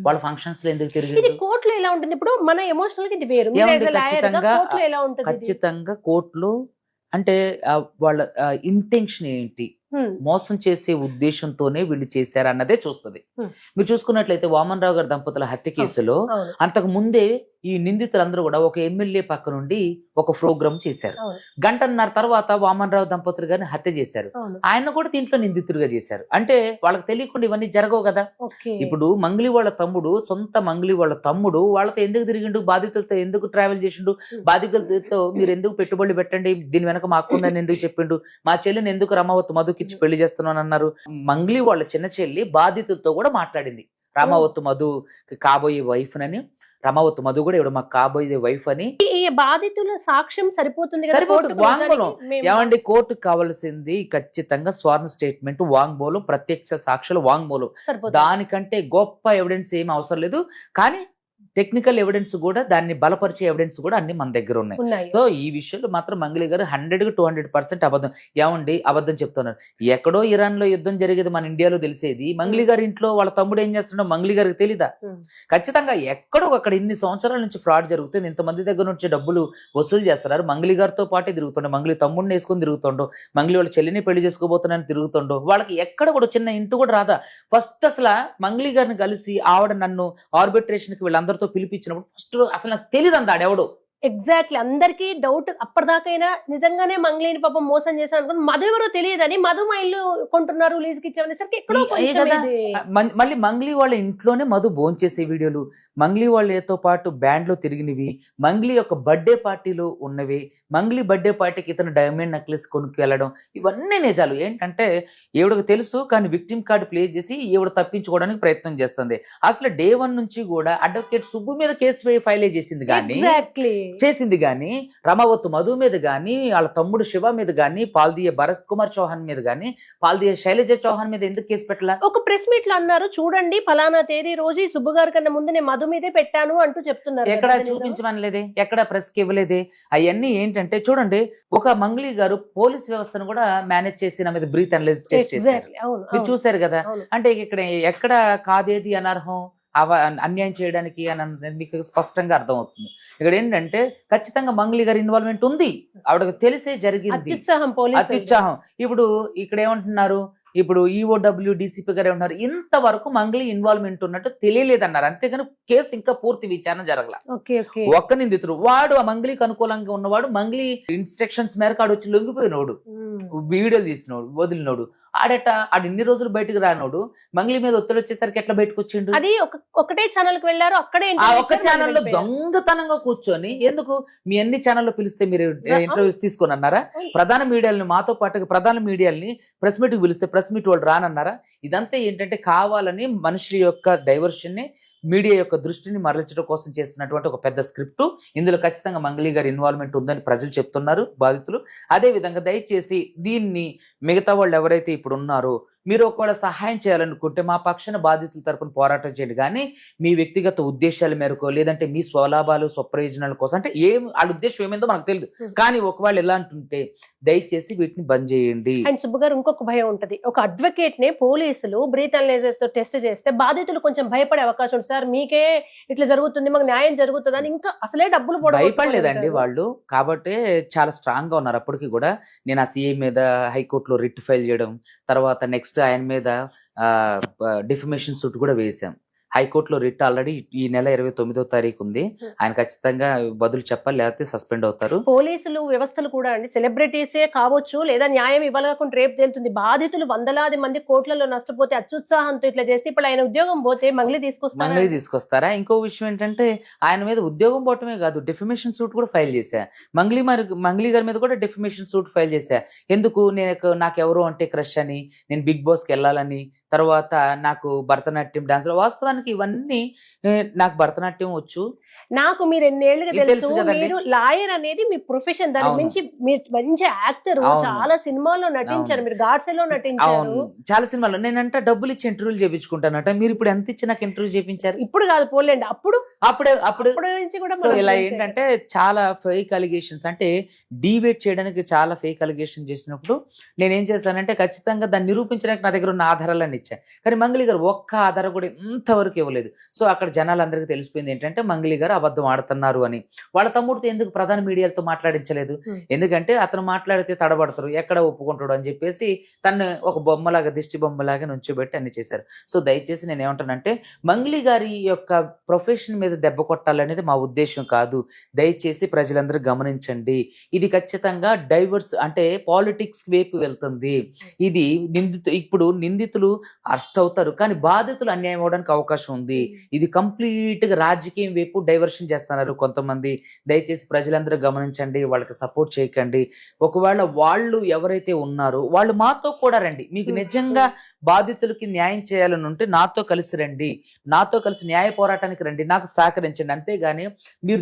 [SPEAKER 3] వాళ్ళ ఫంక్షన్స్ లో ఎందుకు తిరిగి?
[SPEAKER 2] కోర్టులో ఎలా ఉంటుంది ఇప్పుడు మన ఎమోషనల్ కి ఇది వేరు.
[SPEAKER 3] ఖచ్చితంగా కోర్టులో అంటే వాళ్ళ ఇంటెన్షన్ ఏంటి, మోసం చేసే ఉద్దేశంతోనే వీళ్ళు చేశారు అన్నదే చూస్తుంది. మీరు చూసుకున్నట్లయితే వామన్ రావు గారి దంపతుల హత్య కేసులో అంతకు ముందే ఈ నిందితులందరూ కూడా ఒక ఎమ్మెల్యే పక్క నుండి ఒక ప్రోగ్రామ్ చేశారు. 1.5 గంటల తర్వాత వామన్ రావు దంపతులు గారిని హత్య చేశారు, ఆయన కూడా దీంట్లో నిందితుడిగా చేశారు. అంటే వాళ్ళకి తెలియకుండా ఇవన్నీ జరగవు కదా. ఇప్పుడు మంగ్లీ వాళ్ళ తమ్ముడు, సొంత మంగ్లీ వాళ్ళ తమ్ముడు వాళ్ళతో ఎందుకు తిరిగిండు, బాధితులతో ఎందుకు ట్రావెల్ చేసిండు, బాధితులతో మీరు ఎందుకు పెట్టుబడులు పెట్టండి, దీని వెనక మా అక్కుందని ఎందుకు చెప్పిండు, మా చెల్లిని ఎందుకు రమావత్ మధుకిచ్చి పెళ్లి చేస్తున్నాను అన్నారు. మంగ్లీ వాళ్ళ చిన్న చెల్లి బాధితులతో కూడా మాట్లాడింది, రామావత్ మధు కాబోయే వైఫ్ నని, రమావత్ మధు కూడా ఇప్పుడు మాకు కాబోయే వైఫ్ అని.
[SPEAKER 2] ఈ బాధితుల సాక్ష్యం సరిపోతుంది,
[SPEAKER 3] వాంగ్మూలం ఏమండి, కోర్టుకు కావాల్సింది ఖచ్చితంగా స్వర్ణ స్టేట్మెంట్, వాంగ్మూలం, ప్రత్యక్ష సాక్షుల వాంగ్మూలం. దానికంటే గొప్ప ఎవిడెన్స్ ఏమి అవసరం లేదు. కానీ టెక్నికల్ ఎవిడెన్స్ కూడా, దాన్ని బలపరిచే ఎవిడెన్స్ కూడా అన్ని మన దగ్గర ఉన్నాయి. సో ఈ విషయంలో మాత్రం మంగ్లీ గారు 100-200% అబద్ధం. ఏమండి అబద్ధం చెప్తున్నారు, ఎక్కడో ఇరాన్ లో యుద్ధం జరిగేది మన ఇండియాలో తెలిసేది, మంగ్లీ గారి ఇంట్లో వాళ్ళ తమ్ముడు ఏం చేస్తున్నాడో మంగ్లీ గారికి తెలీదా? ఖచ్చితంగా ఎక్కడో అక్కడ ఇన్ని సంవత్సరాల నుంచి ఫ్రాడ్ జరుగుతుంది, ఇంతమంది దగ్గర నుంచి డబ్బులు వసూలు చేస్తున్నారు. మంగ్లీ గారితో పాటే తిరుగుతుండో, మంగ్లీ తమ్ముడిని వేసుకొని తిరుగుతుండో, మంగ్లీ వాళ్ళ చెల్లిని పెళ్లి చేసుకోబోతున్నాను తిరుగుతుండో, వాళ్ళకి ఎక్కడ కూడా చిన్న ఇంటి కూడా రాదా? ఫస్ట్ అసలు మంగ్లీ గారిని కలిసి ఆవిడ నన్ను ఆర్బిట్రేషన్ కి వీళ్ళందరితో పిలిపించినప్పుడు ఫస్ట్ అసలు నాకు తెలియదు అంత ఆడెవడు.
[SPEAKER 2] ఎగ్జాక్ట్లీ, అందరికి డౌట్ అప్పటిదాకైనా నిజంగానే మంగ్లీని పాపం మోసం చేశాను అనుకుని, మధు ఎవరో తెలియదని, మధు మా ఇల్లు కొంటున్నారు లీజుకి ఇచ్చామనేసరికి ఎక్కడో
[SPEAKER 3] మళ్ళీ మంగ్లీ వాళ్ళ ఇంట్లోనే మధు భోంచేసే వీడియోలు, మంగ్లీ వాళ్ళతో పాటు బ్యాండ్ లో తిరిగినవి, మంగ్లీ యొక్క బర్త్డే పార్టీలో ఉన్నవి, మంగ్లీ బర్త్డే పార్టీకి ఇతను డైమండ్ నెక్లెస్ కొనుక్కు వెళ్ళడం, ఇవన్నీ నిజాలు. ఏంటంటే ఈవిడకు తెలుసు, కానీ విక్టిమ్ కార్డు ప్లే చేసి ఈవిడ తప్పించుకోవడానికి ప్రయత్నం చేస్తుంది. అసలు డే 1 నుంచి కూడా అడ్వకేట్ సుబ్బు మీద కేసు ఫైల్ చేసింది కానీ రమావత్ మధు మీద గానీ, వాళ్ళ తమ్ముడు శివ మీద గానీ, పాల్దియ భరత్ కుమార్ చౌహాన్ మీద గానీ, పాల్దియ శైలజ చౌహాన్ మీద ఎందుకు కేసు పెట్టలా?
[SPEAKER 2] ఒక ప్రెస్ మీట్ లో అన్నారు, చూడండి ఫలానా తేదీ రోజు సుబ్బు గారి కన్నా ముందు నేను మధు మీదే పెట్టాను అంటూ చెప్తున్నారు.
[SPEAKER 3] ఎక్కడ చూపించమనలేదే, ఎక్కడ ప్రెస్ కి ఇవ్వలేదే. అవన్నీ ఏంటంటే చూడండి, ఒక మంగ్లీ గారు పోలీస్ వ్యవస్థను కూడా మేనేజ్ చేసి నా మీద బ్రీత్ అనలైజ్ టెస్ట్ చేశారు, మీరు చూసారు కదా. అంటే ఇక్కడ ఎక్కడ కాదేది అనర్హం, అన్యాయం చేయడానికి అని మీకు స్పష్టంగా అర్థమవుతుంది. ఇక్కడ ఏంటంటే ఖచ్చితంగా మంగ్లీ గారి ఇన్వాల్వ్మెంట్ ఉంది, ఆవిడకు తెలిసే జరిగింది, అత్యుత్సాహం. ఇప్పుడు ఇక్కడ ఏమంటున్నారు, ఇప్పుడు ఈఓడబ్ల్యూ డీసీపీ గారు ఉన్నారు, ఇంతవరకు మంగ్లీ ఇన్వాల్వ్మెంట్ ఉన్నట్టు తెలియలేదన్నారు. అంతేగాని కేసు ఇంకా పూర్తి విచారణ జరగల. ఒక్క నిందితుడు వాడు ఆ మంగ్లీకి అనుకూలంగా ఉన్నవాడు, మంగ్లీ ఇన్స్ట్రక్షన్స్ మేరకు ఆడు వచ్చి లొంగిపోయినోడు, వీడియోలు తీసినోడు, వదిలినోడు. ఆడు ఇన్ని రోజులు బయటకు రానోడు మంగ్లీ మీద ఒత్తిడి వచ్చేసరికి ఎట్లా బయటకు వచ్చిండు?
[SPEAKER 2] అది ఒకటే ఛానల్ కి వెళ్ళారు, అక్కడే
[SPEAKER 3] ఆ ఒక్క ఛానల్లో దొంగతనంగా కూర్చొని, ఎందుకు మీ అన్ని ఛానల్లో పిలిస్తే మీరు ఇంటర్వ్యూస్ తీసుకొని అన్నారా? ప్రధాన మీడియాలని మాతో పాటు ప్రధాన మీడియాలని ప్రెస్ మీట్ కి పిలిస్తే ప్రెస్ మీట్ వాళ్ళు రానన్నారా? ఇదంతా ఏంటంటే కావాలని మనుషుల యొక్క డైవర్షన్ ని, మీడియా యొక్క దృష్టిని మరల్చడం కోసం చేస్తున్నటువంటి ఒక పెద్ద స్క్రిప్ట్. ఇందులో ఖచ్చితంగా మంగ్లీ గారి ఇన్వాల్వ్మెంట్ ఉందని ప్రజలు చెప్తున్నారు, బాధితులు. అదే విధంగా దయచేసి దీన్ని మిగతా వాళ్ళు ఎవరైతే ఇప్పుడు ఉన్నారో మీరు ఒకవేళ సహాయం చేయాలనుకుంటే మా పక్షాన బాధితుల తరపున పోరాటం చేయండి, కానీ మీ వ్యక్తిగత ఉద్దేశాల మేరకు లేదంటే మీ స్వలాభాలు స్వప్రయోజనాల కోసం, అంటే వాళ్ళ ఉద్దేశం ఏమైందో మనకు తెలియదు, కానీ ఒకవేళ ఎలా అంటుంటే దయచేసి వీటిని బంద్ చేయండి.
[SPEAKER 2] అండ్ సుబ్బు గారు, ఇంకొక భయం ఉంటది. ఒక అడ్వకేట్ ని పోలీసులు బ్రీత్ అనలైజర్ తో టెస్ట్ చేస్తే బాధితులు కొంచెం భయపడే అవకాశం ఉంది. సార్ మీకే ఇట్లా జరుగుతుంది, మాకు న్యాయం జరుగుతుంది అని ఇంకా అసలే డబ్బులు
[SPEAKER 3] భయపడలేదండి వాళ్ళు, కాబట్టి చాలా స్ట్రాంగ్ గా ఉన్నారు. అప్పటికి కూడా నేను ఆ సిఐ మీద హైకోర్టులో రిట్ ఫైల్ చేయడం, తర్వాత నెక్స్ట్ ఆయన మీద డిఫమేషన్ సూట్ కూడా వేసాం. హైకోర్టులో రిట్ ఆల్రెడీ ఈ నెల 29వ తారీఖు ఉంది. ఆయన ఖచ్చితంగా బదులు చెప్పాలి, లేకపోతే సస్పెండ్ అవుతారు.
[SPEAKER 2] పోలీసులు వ్యవస్థలు కూడా అండి సెలబ్రిటీసే కావచ్చు, లేదా న్యాయం ఇవ్వలేకుండా రేపు తేలుతుంది. బాధితులు వందలాది మంది కోట్లలో నష్టపోతే అత్యుత్సాహంతో ఇట్లా చేస్తే ఇప్పుడు ఆయన ఉద్యోగం పోతే మంగ్లీ తీసుకొస్తారా? ఇంకో విషయం ఏంటంటే ఆయన మీద ఉద్యోగం పోవటమే కాదు, డిఫమేషన్ సూట్ కూడా ఫైల్ చేశా. మంగ్లీ గారి మీద కూడా డిఫమేషన్ సూట్ ఫైల్ చేశా. ఎందుకు? నాకెవరు అంటే క్రష్ అని, నేను బిగ్ బాస్ కి వెళ్ళాలని, తర్వాత నాకు భరతనాట్యం డాన్స్, వాస్తవానికి ఇవన్నీ నాకు భరతనాట్యం వచ్చు. నాకు మీరు ఎన్నేళ్లుగా తెలుసు, మీరు లాయర్ అనేది మీ ప్రొఫెషన్, దాని నుంచి మీరు మంచి యాక్టర్, చాలా సినిమాల్లో నటించారు, మీరు గాడ్సేలో నటించారు,
[SPEAKER 3] చాలా సినిమాల్లో. నేనంట డబ్బులు ఇచ్చి ఇంటర్వ్యూలు చేయించుకుంటానట. మీరు ఇప్పుడు ఎంత ఇచ్చి నాకు ఇంటర్వ్యూ చేయించారు?
[SPEAKER 2] ఇప్పుడు కాదు పోలేండి, అప్పుడు
[SPEAKER 3] నుంచి కూడా. సో ఇలా ఏంటంటే చాలా ఫేక్ అలిగేషన్స్, అంటే డీవేట్ చేయడానికి చాలా ఫేక్ అలిగేషన్ చేసినప్పుడు నేనేం చేశానంటే ఖచ్చితంగా దాన్ని నిరూపించడానికి నా దగ్గర ఉన్న ఆధారాలన్నీ ఇచ్చాను. కానీ మంగ్లీ గారు ఒక్క ఆధారం కూడా ఇంతవరకు ఇవ్వలేదు. సో అక్కడ జనాలందరికీ తెలిసిపోయింది ఏంటంటే మంగ్లీ గారు అబద్ధం ఆడుతున్నారు అని. వాళ్ళ తమ్ముడితో ఎందుకు ప్రధాన మీడియాలతో మాట్లాడించలేదు? ఎందుకంటే అతను మాట్లాడితే తడబడతారు, ఎక్కడ ఒప్పుకుంటాడు అని చెప్పేసి తను ఒక బొమ్మలాగా, దిష్టి బొమ్మలాగా నుంచోబెట్టి అన్ని చేశారు. సో దయచేసి నేను ఏమంటానంటే మంగ్లీ గారి యొక్క ప్రొఫెషన్ మీద దెబ్బ కొట్టాలనేది మా ఉద్దేశం కాదు. దయచేసి ప్రజలందరూ గమనించండి, ఇది ఖచ్చితంగా డైవర్స్, అంటే పాలిటిక్స్ వైపు వెళ్తుంది. ఇది ఇప్పుడు నిందితులు అరెస్ట్ అవుతారు, కానీ బాధితులు అన్యాయం అవడానికి అవకాశం ఉంది. ఇది కంప్లీట్ గా రాజకీయం వైపు డైవర్షన్ చేస్తున్నారు కొంతమంది. దయచేసి ప్రజలందరూ గమనించండి, వాళ్ళకి సపోర్ట్ చేయకండి. ఒకవేళ వాళ్ళు ఎవరైతే ఉన్నారో వాళ్ళు మాతో కూడా రండి. మీకు నిజంగా బాధితులకి న్యాయం చేయాలని ఉంటే నాతో కలిసి రండి, నాతో కలిసి న్యాయ పోరాటానికి రండి, నాకు సహకరించండి. అంతేగాని మీరు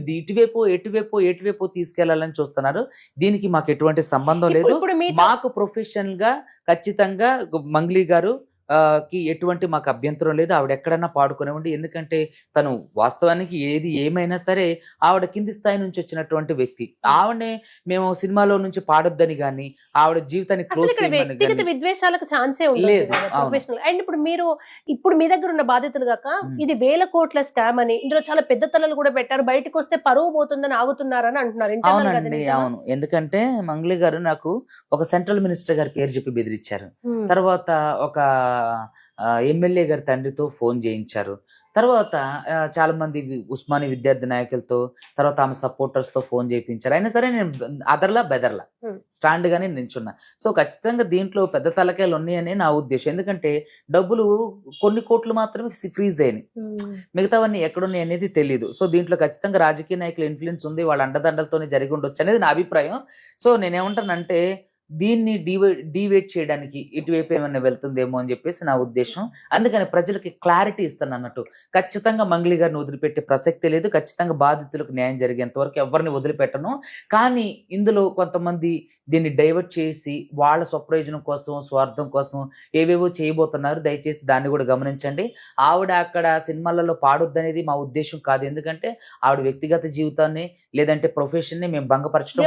[SPEAKER 3] ఎటువైపు తీసుకెళ్లాలని చూస్తున్నారు. దీనికి మాకు ఎటువంటి సంబంధం లేదు. మాకు ప్రొఫెషనల్ గా ఖచ్చితంగా మంగ్లీ గారు కి ఎటువంటి మాకు అభ్యంతరం లేదు. ఆవిడ ఎక్కడన్నా పాడుకునేవ్వండి, ఎందుకంటే తను వాస్తవానికి ఏది ఏమైనా సరే ఆవిడ కింది స్థాయి నుంచి వచ్చినటువంటి వ్యక్తి. ఆవిడనే మేము సినిమాలో నుంచి పాడొద్దని గానీ, ఆవిడ జీవితాన్ని క్లోజ్ చేయమని
[SPEAKER 2] విద్వేషాలకు ఛాన్సే లేదు. అండ్ ఇప్పుడు మీ దగ్గర ఉన్న బాధితులు కాక ఇది వేల కోట్ల స్కామ్ అని, ఇందులో చాలా పెద్ద తలలు కూడా పెట్టారు, బయటకు వస్తే పరువు పోతుందని ఆగుతున్నారని అంటున్నారు.
[SPEAKER 3] అవునండి, అవును. ఎందుకంటే మంగ్లీ గారు నాకు ఒక సెంట్రల్ మినిస్టర్ గారి పేరు చెప్పి బెదిరించారు. తర్వాత ఒక ఎమ్మెల్యే గారి తండ్రితో ఫోన్ చేయించారు. తర్వాత చాలా మంది ఉస్మాని విద్యార్థి నాయకులతో, తర్వాత ఆమె సపోర్టర్స్ తో ఫోన్ చేయించారు. అయినా సరే నేను అదర్లా బెదర్లా స్టాండ్ గానే నిల్చున్నా. సో ఖచ్చితంగా దీంట్లో పెద్ద తలకాయలు ఉన్నాయని నా ఉద్దేశం. ఎందుకంటే డబ్బులు కొన్ని కోట్లు మాత్రమే ఫ్రీజ్ అయినాయి, మిగతావన్నీ ఎక్కడున్నాయి అనేది తెలియదు. సో దీంట్లో ఖచ్చితంగా రాజకీయ నాయకుల ఇన్ఫ్లుయెన్స్ ఉంది, వాళ్ళ అండదండలతోనే జరిగి ఉండొచ్చు అనేది నా అభిప్రాయం. సో నేనేమంటానంటే దీన్ని డివేట్ చేయడానికి ఇటువైపు ఏమైనా వెళ్తుందేమో అని చెప్పేసి నా ఉద్దేశం. అందుకని ప్రజలకి క్లారిటీ ఇస్తాను అన్నట్టు. ఖచ్చితంగా మంగ్లీ గారిని వదిలిపెట్టే ప్రసక్తే లేదు. ఖచ్చితంగా బాధితులకు న్యాయం జరిగేంత వరకు ఎవరిని వదిలిపెట్టను. కానీ ఇందులో కొంతమంది దీన్ని డైవర్ట్ చేసి వాళ్ళ స్వప్రయోజనం కోసం, స్వార్థం కోసం ఏవేవో చేయబోతున్నారు. దయచేసి దాన్ని కూడా గమనించండి. ఆవిడ అక్కడ సినిమాలలో పాడొద్దనేది మా ఉద్దేశం కాదు. ఎందుకంటే ఆవిడ వ్యక్తిగత జీవితాన్ని లేదంటే ప్రొఫెషన్ ని మేము భంగపరచడం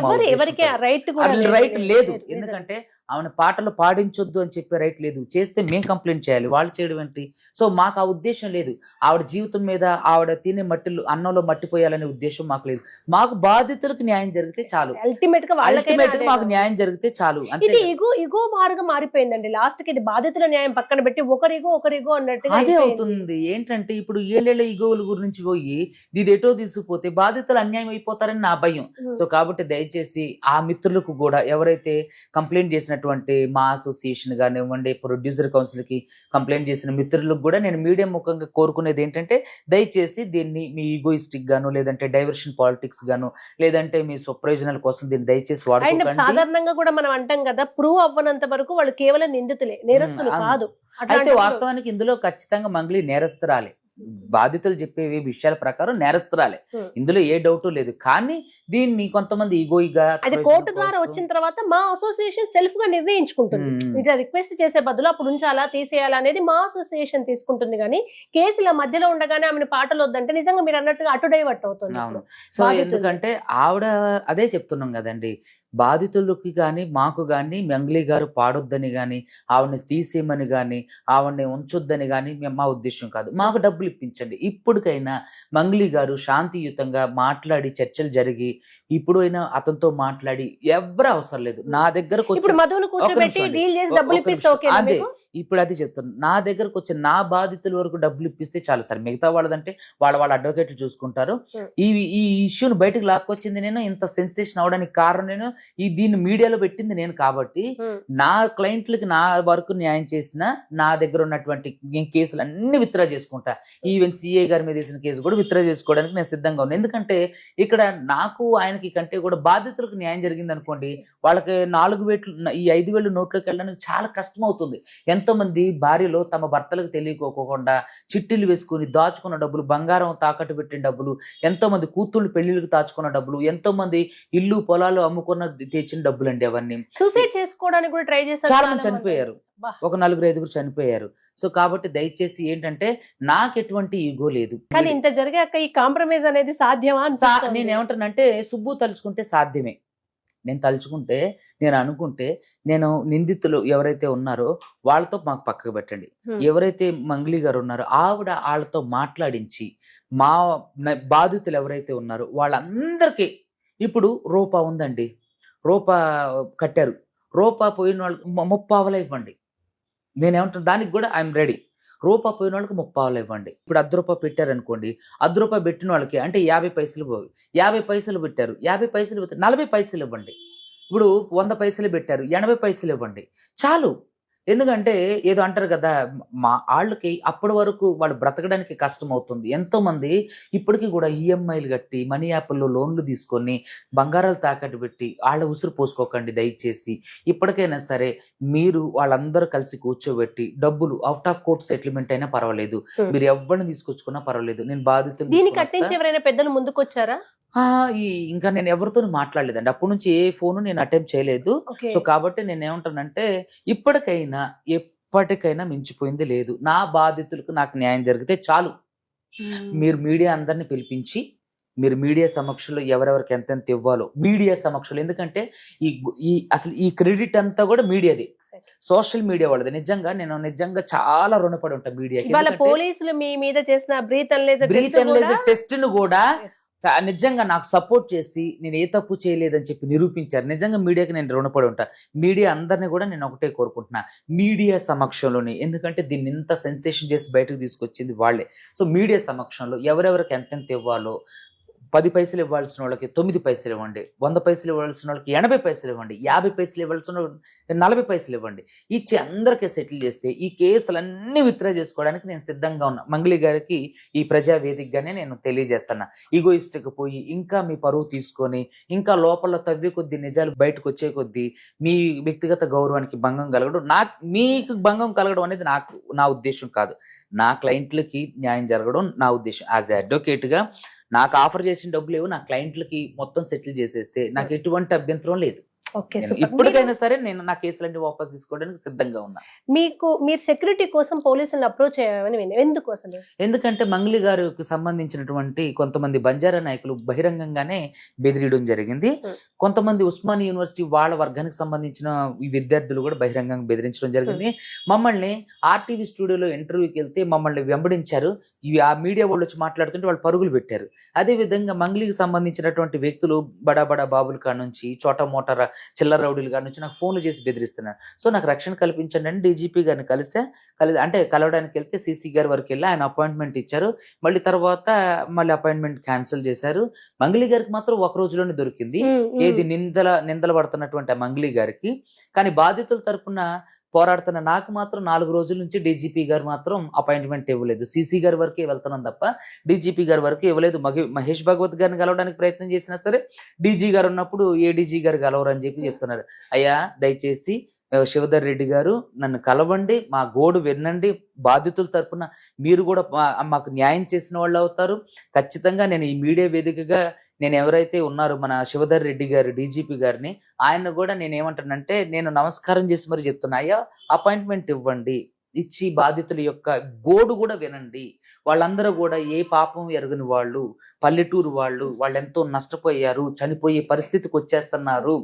[SPEAKER 3] రైట్ లేదు. ఎందుకంటే ఆమెను పాటలు పాడించొద్దు అని చెప్పే రైట్ లేదు. చేస్తే మేము కంప్లైంట్ చేయాలి, వాళ్ళు చేయడం ఏంటి? సో మాకు ఆ ఉద్దేశం లేదు. ఆవిడ జీవితం మీద ఆవిడ తినే అన్నంలో మట్టిపోయాలనే ఉద్దేశం మాకు లేదు. మాకు బాధితులకు న్యాయం జరిగితే చాలు.
[SPEAKER 2] అల్టిమేట్ గా
[SPEAKER 3] అల్టిమేట్ గా మాకు న్యాయం జరిగితే చాలు.
[SPEAKER 2] ఇది ఇగో మారుగా మారిపోయిందండి. లాస్ట్ కి ఇది బాధితుల న్యాయం పక్కన పెట్టి ఒకరిగో అన్నట్టుగా
[SPEAKER 3] అదే అవుతుంది. ఏంటంటే ఇప్పుడు ఏళ్ళేళ్ళ ఈగోల గురించి పోయి ఇది ఎటో తీసుకుపోతే బాధితులు అన్యాయం అయిపోతారని నా భయం. సో కాబట్టి దయచేసి ఆ మిత్రులకు కూడా, ఎవరైతే కంప్లైంట్ చేసినటువంటి మా అసోసియేషన్ కానివ్వండి, ప్రొడ్యూసర్ కౌన్సిల్ కి కంప్లైంట్ చేసిన మిత్రులకు కూడా నేను మీడియా ముఖంగా కోరుకునేది ఏంటంటే, దయచేసి దీన్ని మీ ఈగోయిస్టిక్ గాను, లేదంటే డైవర్షన్ పాలిటిక్స్ గాను, లేదంటే మీ స్వప్రయోజనాల కోసం దీన్ని దయచేసి వాడుకోకండి.
[SPEAKER 2] సాధారణంగా కూడా మనం అంటాం కదా, ప్రూవ్ అవ్వనంత వరకు వాళ్ళు కేవలం నిందితులే, నేరస్తులు కాదు.
[SPEAKER 3] అయితే వాస్తవానికి ఇందులో ఖచ్చితంగా మంగ్లీ నేరస్తురాలే. బాధితులు చెప్పే విషయాల ప్రకారం నేరస్తురాలే, ఇందులో ఏ డౌట్ లేదు. కానీ దీన్ని కొంతమంది ఈగోయిగా,
[SPEAKER 2] అది కోర్టు ద్వారా వచ్చిన తర్వాత మా అసోసియేషన్ సెల్ఫ్ గా నిర్ణయించుకుంటుంది. ఇది రిక్వెస్ట్ చేసే బదులు అప్పుడు ఉంచాలా తీసేయాలా అనేది మా అసోసియేషన్ తీసుకుంటుంది. కానీ కేసుల మధ్యలో ఉండగానే ఆమెను పాటలు వద్దంటే నిజంగా మీరు అన్నట్టుగా అటు డైవర్ట్ అవుతుంది.
[SPEAKER 3] అవును. సో ఎందుకంటే ఆవిడ అదే చెప్తున్నాం కదండి, బాధితులకి కానీ మాకు కానీ మంగ్లీ గారు పాడొద్దని కానీ, ఆవిడని తీసేయమని కానీ, ఆవిడని ఉంచొద్దని కానీ మా ఉద్దేశం కాదు. మాకు డబ్బులు ఇప్పించండి. ఇప్పటికైనా మంగ్లీ గారు శాంతియుతంగా మాట్లాడి చర్చలు జరిగి, ఇప్పుడైనా అతనితో మాట్లాడి, ఎవరు అవసరం లేదు నా దగ్గరకు అదే ఇప్పుడు అది చెప్తాను. నా దగ్గరకు వచ్చి నా బాధితుల వరకు డబ్బులు ఇప్పిస్తే చాలు సార్. మిగతా వాళ్ళదంటే వాళ్ళ అడ్వకేట్లు చూసుకుంటారు. ఈ ఇష్యూని బయటకు లాక్కొచ్చింది నేను, ఇంత సెన్సేషన్ అవడానికి కారణం నేను, దీన్ని మీడియాలో పెట్టింది నేను. కాబట్టి నా క్లయింట్లకి నా వరకు న్యాయం చేసిన, నా దగ్గర ఉన్నటువంటి కేసులు అన్ని విత్డ్రా చేసుకుంటా. ఈవెన్ సిఏ గారి మీద వేసిన కేసు కూడా విత్డ్రా చేసుకోవడానికి నేను సిద్ధంగా ఉన్నాను. ఎందుకంటే ఇక్కడ నాకు ఆయనకి కంటే కూడా బాధితులకు న్యాయం జరిగింది అనుకోండి, వాళ్ళకి 4 వేలు ఈ 5,000 నోట్లోకి వెళ్ళడానికి చాలా కష్టం అవుతుంది. ఎంతో మంది భార్యలో తమ భర్తలకు తెలియకోకుండా చిట్టీలు వేసుకుని దాచుకున్న డబ్బులు, బంగారం తాకట్టు పెట్టిన డబ్బులు, ఎంతో మంది కూతుళ్ళు పెళ్లిళ్ళకి దాచుకున్న డబ్బులు, ఎంతో మంది ఇల్లు పొలాలు అమ్ముకున్న తెచ్చిన డబ్బులు అండి. అవన్నీ
[SPEAKER 2] సూసైడ్ చేసుకోవడానికి కూడా ట్రై చేశారు,
[SPEAKER 3] చాలా మంది చనిపోయారు, ఒక 4-5 చనిపోయారు. సో కాబట్టి దయచేసి ఏంటంటే నాకు ఎటువంటి ఈగో లేదు.
[SPEAKER 2] కానీ ఇంత జరిగాక ఈ కాంప్రమైజ్ అనేది సాధ్యమా?
[SPEAKER 3] నేను ఏమంటానంటే, సుబ్బు తలుచుకుంటే సాధ్యమే. నేను తలుచుకుంటే, నేను అనుకుంటే, నేను నిందితులు ఎవరైతే ఉన్నారో వాళ్ళతో మాకు పక్కకు పెట్టండి. ఎవరైతే మంగ్లీ గారు ఉన్నారో వాళ్ళతో మాట్లాడించి, మా బాధితులు ఎవరైతే ఉన్నారో వాళ్ళందరికీ ఇప్పుడు రూపా ఉందండి, రూపా కట్టారు, రూపా పోయిన వాళ్ళకి 30 ఇవ్వండి. నేనేమంటాను, దానికి కూడా ఐఎమ్ రెడీ. రూపా పోయిన వాళ్ళకి 30 ఇవ్వండి. ఇప్పుడు ₹10 పెట్టారనుకోండి, ₹10 పెట్టిన వాళ్ళకి అంటే 50 పైసలు పోయి, 50 పైసలు పెట్టారు, 50 పైసలు 40 పైసలు ఇవ్వండి. ఇప్పుడు 100 పైసలు పెట్టారు, 80 పైసలు ఇవ్వండి, చాలు. ఎందుకంటే ఏదో అంటారు కదా, మా వాళ్ళకి అప్పటి వరకు వాళ్ళు బ్రతకడానికి కష్టం అవుతుంది. ఎంతో మంది ఇప్పటికీ కూడా ఈఎంఐలు కట్టి, మనీ యాప్ల్లో లోన్లు తీసుకొని, బంగారాలు తాకట్టు పెట్టి వాళ్ళ ఉసురు పోసుకోకండి దయచేసి. ఇప్పటికైనా సరే మీరు వాళ్ళందరూ కలిసి కూర్చోబెట్టి, డబ్బులు అవుట్ ఆఫ్ కోర్ట్ సెటిల్మెంట్ అయినా పర్వాలేదు, మీరు ఎవరిని తీసుకొచ్చుకున్నా పర్వాలేదు, నేను బాధితులు
[SPEAKER 2] దీన్ని కట్టించి ఎవరైనా పెద్దలు ముందుకొచ్చారా?
[SPEAKER 3] ఇంకా నేను ఎవరితో మాట్లాడలేదండి. అప్పటి నుంచి ఏ ఫోను నేను అటెంప్ట్ చేయలేదు. సో కాబట్టి నేను ఏమంటానంటే, ఎప్పటికైనా మించిపోయింది లేదు. నా బాధితులకు నాకు న్యాయం జరిగితే చాలు. మీరు మీడియా అందరిని పిలిపించి, మీరు మీడియా సమక్షంలో ఎవరెవరికి ఎంతెంత ఇవ్వాలో మీడియా సమక్షంలో, ఎందుకంటే అసలు ఈ క్రెడిట్ అంతా కూడా మీడియాది, సోషల్ మీడియా వాళ్ళది. నిజంగా చాలా రుణపడి ఉంటాం మీడియాకి.
[SPEAKER 2] పోలీసులు మీ మీద చేసిన బ్రీత్
[SPEAKER 3] అనలైజర్ టెస్ట్ ను కూడా నిజంగా నాకు సపోర్ట్ చేసి, నేను ఏ తప్పు చేయలేదని చెప్పి నిరూపించారు. నిజంగా మీడియాకి నేను రుణపడి ఉంటా. మీడియా అందరినీ కూడా నేను ఒకటే కోరుకుంటున్నా, మీడియా సమక్షంలోనే, ఎందుకంటే దీన్ని ఇంత సెన్సేషన్ చేసి బయటకు తీసుకొచ్చింది వాళ్ళే. సో మీడియా సమక్షంలో ఎవరెవరికి ఎంతెంత ఇవ్వాలో, 10 పైసలు ఇవ్వాల్సిన వాళ్ళకి 9 పైసలు ఇవ్వండి, 100 పైసలు ఇవ్వాల్సిన వాళ్ళకి 80 పైసలు ఇవ్వండి, 50 పైసలు ఇవ్వాల్సిన 40 పైసలు ఇవ్వండి. ఇచ్చి అందరికీ సెటిల్ చేస్తే ఈ కేసులన్నీ విత్డ్రా చేసుకోవడానికి నేను సిద్ధంగా ఉన్నా. మంగ్లీ గారికి ఈ ప్రజా వేదికగానే నేను తెలియజేస్తున్నా. ఈగోయిస్ట్కి పోయి ఇంకా మీ పరువు తీసుకొని, ఇంకా లోపల తవ్వే కొద్దీ, నిజాలు బయటకు వచ్చే కొద్దీ మీ వ్యక్తిగత గౌరవానికి భంగం కలగడం, మీకు భంగం కలగడం అనేది నా ఉద్దేశం కాదు. నా క్లయింట్లకి న్యాయం జరగడం నా ఉద్దేశం. యాజ్ ఎ అడ్వకేట్గా నాకు ఆఫర్ చేసిన డబ్బులు ఏవో నా క్లయింట్లకి మొత్తం సెటిల్ చేసేస్తే నాకు ఎటువంటి అభ్యంతరం లేదు.
[SPEAKER 2] ఓకే,
[SPEAKER 3] నేను
[SPEAKER 2] సూపర్.
[SPEAKER 3] ఇప్పటికైనా సరే నేను నా కేసులన్నీ వాపస్ తీసుకోవడానికి సిద్ధంగా ఉన్నా.
[SPEAKER 2] మీరు సెక్యూరిటీ కోసం పోలీసులను అప్రోచ్ అయ్యామని విన్నాం. ఎందుకు అసలు?
[SPEAKER 3] ఎందుకంటే మంగ్లీ గారికి సంబంధించినటువంటి కొంతమంది బంజారా నాయకులు బహిరంగంగానే బెదిరియడం జరిగింది.
[SPEAKER 2] Hmm.
[SPEAKER 3] కొంతమంది ఉస్మానియా యూనివర్సిటీ వాళ్ళ వర్గానికి సంబంధించిన ఈ విద్యార్థులు కూడా బహిరంగంగా బెదిరించడం జరిగింది. మమ్మల్ని ఆర్టీవీ స్టూడియోలో ఇంటర్వ్యూకి వెళ్తే మమ్మల్ని వెంబడించారు. ఇవి ఆ మీడియా వాళ్ళు వచ్చి మాట్లాడుతుంటే వాళ్ళు పరుగులు పెట్టారు. అదే విధంగా మంగ్లీకి సంబంధించినటువంటి వ్యక్తులు బడా బడా బాబుల కాడ నుంచి చోటా మోటార్ చిల్లర రౌడీల కాడ నుంచి నాకు ఫోన్లు చేసి బెదిరిస్తున్నారు. సో నాకు రక్షణ కల్పించండి అని డీజీపీ గారిని అంటే కలవడానికి వెళ్తే సీసీ గారి వరకు వెళ్ళి ఆయన అపాయింట్మెంట్ ఇచ్చారు. మళ్ళీ తర్వాత అపాయింట్మెంట్ క్యాన్సిల్ చేశారు. మంగ్లీ గారికి మాత్రం ఒక రోజులోనే దొరికింది. ఏది నిందలు పడుతున్నటువంటి ఆ మంగ్లీ గారికి. కానీ బాధితుల తరపున పోరాడుతున్న నాకు మాత్రం 4 రోజుల నుంచి డీజీపీ గారు మాత్రం అపాయింట్మెంట్ ఇవ్వలేదు. సీసీ గారి వరకే వెళ్తున్నాం తప్ప డీజీపీ గారి వరకు ఇవ్వలేదు. మహేష్ భగవత్ గారిని కలవడానికి ప్రయత్నం చేసినా సరే డీజీ గారు ఉన్నప్పుడు ఏడీజీ గారు కలవరు అని చెప్పి చెప్తున్నారు. అయ్యా దయచేసి శివధర్ రెడ్డి గారు నన్ను కలవండి, మా గోడు వినండి. బాధితుల తరపున మీరు కూడా మాకు న్యాయం చేసిన వాళ్ళు అవుతారు. ఖచ్చితంగా నేను ఈ మీడియా వేదికగా నేను ఎవరైతే ఉన్నారో మన శివధర్ రెడ్డి గారు డీజీపీ గారిని ఆయన కూడా నేను ఏమంటానంటే నేను నమస్కారం చేసి మరి చెప్తున్నా, అయ్యా అపాయింట్మెంట్ ఇవ్వండి, ఇచ్చి బాధితుల యొక్క గోడు కూడా వినండి. వాళ్ళందరూ కూడా ఏ పాపం ఎరగని వాళ్ళు, పల్లెటూరు వాళ్ళు ఎంతో నష్టపోయారు, చనిపోయే పరిస్థితికి వచ్చేస్తున్నారు.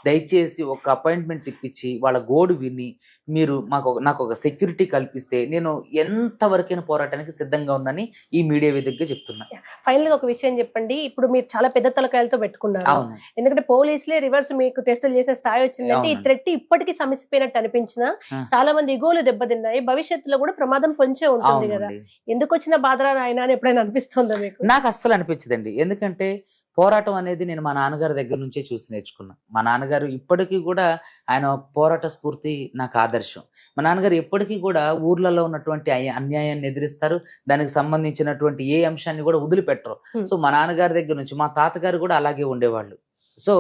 [SPEAKER 3] దయచేసి ఒక అపాయింట్మెంట్ ఇప్పించి వాళ్ళ గోడు విని మీరు నాకు ఒక సెక్యూరిటీ కల్పిస్తే నేను ఎంతవరకైనా పోరాటానికి సిద్ధంగా ఉందని ఈ మీడియా వేదికగా చెప్తున్నా.
[SPEAKER 2] ఫైనల్ గా ఒక విషయం చెప్పండి. ఇప్పుడు మీరు చాలా పెద్ద తలకాయలతో పెట్టుకున్నారు.
[SPEAKER 3] అవును,
[SPEAKER 2] ఎందుకంటే పోలీసులే రివర్స్ మీకు టెస్టులు చేసే స్థాయి వచ్చిందంటే ఈ థ్రెట్ ఇప్పటికీ సమసిపోయినట్టు అనిపించినా చాలా మంది ఇగోలు దెబ్బతిన్నాయి. భవిష్యత్తులో కూడా ప్రమాదం పొంచే ఉంటుంది కదా. ఎందుకు వచ్చిన బాధరా నాయన అని ఎప్పుడైనా అనిపిస్తుందా మీకు?
[SPEAKER 3] నాకు అస్సలు అనిపించదండి. ఎందుకంటే పోరాటం అనేది నేను మా నాన్నగారి దగ్గర నుంచే చూసి నేర్చుకున్నా. మా నాన్నగారు ఇప్పటికీ కూడా ఆయన పోరాట స్ఫూర్తి నాకు ఆదర్శం. మా నాన్నగారు ఎప్పటికీ కూడా ఊర్లలో ఉన్నటువంటి అన్యాయాన్ని ఎదిరిస్తారు. దానికి సంబంధించినటువంటి ఏ అంశాన్ని కూడా వదిలిపెట్టరు. సో మా నాన్నగారి దగ్గర నుంచి మా తాతగారు కూడా అలాగే ఉండేవాళ్ళు. సో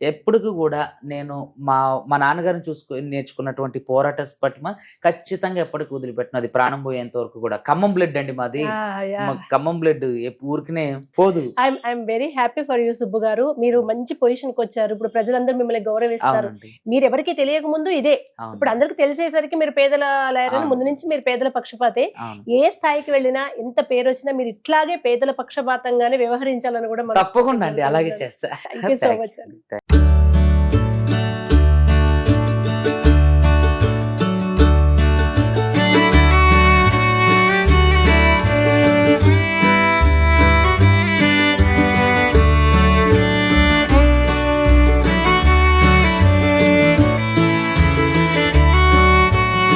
[SPEAKER 3] ఎప్పటికీ కూడా నేను మా నాన్నగారిని నేర్చుకున్నటువంటి పోరాట పట్ల ఖచ్చితంగా ఎప్పటికీ వదిలిపెట్టిన, అది ప్రాణం పోయేంత వరకు కూడా. ఖమ్మం బ్లడ్ అండి మాది, ఖమ్మం బ్లడ్ ఊరికినే పోదు.
[SPEAKER 2] I'm very happy for you Subbu గారు. మీరు మంచి పొజిషన్ కి వచ్చారు. ఇప్పుడు ప్రజలందరూ మిమ్మల్ని గౌరవిస్తారు. మీరు ఎవరికి తెలియక ముందు ఇదే, ఇప్పుడు అందరికి తెలిసేసరికి మీరు పేదల లాయర్, ముందు నుంచి మీరు పేదల పక్షపాతే. ఏ స్థాయికి వెళ్ళినా ఎంత పేరు వచ్చినా మీరు ఇట్లాగే పేదల పక్షపాతంగానే వ్యవహరించాలని కూడా
[SPEAKER 3] తప్పకుండా అండి అలాగే చేస్తా.
[SPEAKER 2] Thank you so much.